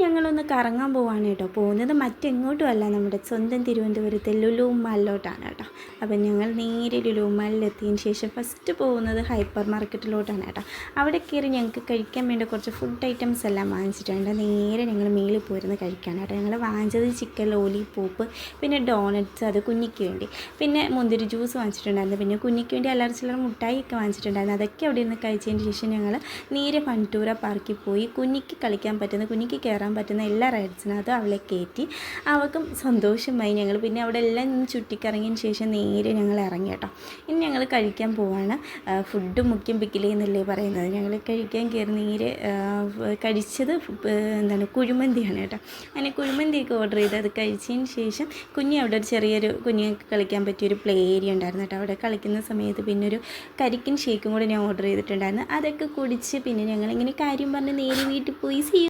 ഞങ്ങളൊന്ന് കറങ്ങാൻ പോവാണ് കേട്ടോ. പോകുന്നത് മറ്റെങ്ങോട്ടും അല്ല, നമ്മുടെ സ്വന്തം തിരുവനന്തപുരത്തെ ലുലു മാളിലോട്ടാണ് കേട്ടോ. അപ്പം ഞങ്ങൾ നേരെ ലുലു മാളിലെത്തിയതിന് ശേഷം ഫസ്റ്റ് പോകുന്നത് ഹൈപ്പർ മാർക്കറ്റിലോട്ടാണ് കേട്ടോ. അവിടെ കയറി ഞങ്ങൾക്ക് കഴിക്കാൻ വേണ്ട കുറച്ച് ഫുഡ് ഐറ്റംസ് എല്ലാം വാങ്ങിച്ചിട്ടുണ്ട്. നേരെ ഞങ്ങൾ മേളിൽ പോയിരുന്ന് കഴിക്കാൻ കേട്ടോ. ഞങ്ങൾ വാങ്ങിച്ചത് ചിക്കൻ ലോലിപോപ്പ്, പിന്നെ ഡോണറ്റ്സ്, അത് കുഞ്ഞിക്ക് വേണ്ടി, പിന്നെ മുന്തിരി ജ്യൂസ് വാങ്ങിച്ചിട്ടുണ്ടായിരുന്നു, പിന്നെ കുഞ്ഞിക്ക് വേണ്ടി അല്ലറ ചില്ലറ മുട്ടായിയൊക്കെ വാങ്ങിച്ചിട്ടുണ്ടായിരുന്നു. അതൊക്കെ അവിടെ ഇരുന്ന് കഴിച്ചതിന് ശേഷം ഞങ്ങൾ നേരെ ഫണ്ടൂര പാർക്കിൽ പോയി. കുഞ്ഞിക്ക് കളിക്കാൻ പറ്റുന്ന, കുഞ്ഞിക്ക് കയറാൻ പറ്റുന്ന എല്ലാ റൈഡ്സിനകത്തും അവളെ കയറ്റി. അവൾക്കും സന്തോഷമായി. ഞങ്ങൾ പിന്നെ അവിടെ എല്ലാം ചുറ്റിക്കറങ്ങിയതിന് ശേഷം നേരെ ഞങ്ങൾ ഇറങ്ങി കേട്ടോ. ഇനി ഞങ്ങൾ കഴിക്കാൻ പോവാണ്. ഫുഡ് മുഖ്യം പിക്കിലേ എന്നല്ലേ പറയുന്നത്. ഞങ്ങൾ കഴിക്കാൻ കയറി നേരെ കഴിച്ചത് കുഴിമന്തിയാണ് കേട്ടോ. അങ്ങനെ കുഴിമന്തിയൊക്കെ ഓർഡർ ചെയ്ത് അത് കഴിച്ചതിന് ശേഷം അവിടെ ഒരു ചെറിയൊരു കുഞ്ഞുങ്ങൾക്ക് കളിക്കാൻ പറ്റിയൊരു പ്ലേ ഏരിയ ഉണ്ടായിരുന്നു കേട്ടോ. അവിടെ കളിക്കുന്ന സമയത്ത് പിന്നെ ഒരു കരിക്കിൻ ഷേക്കും കൂടെ ഞാൻ ഓർഡർ ചെയ്തിട്ടുണ്ടായിരുന്നു. അതൊക്കെ കുടിച്ച് പിന്നെ ഞങ്ങളിങ്ങനെ കാര്യം പറഞ്ഞ് നേരെ വീട്ടിൽ പോയി.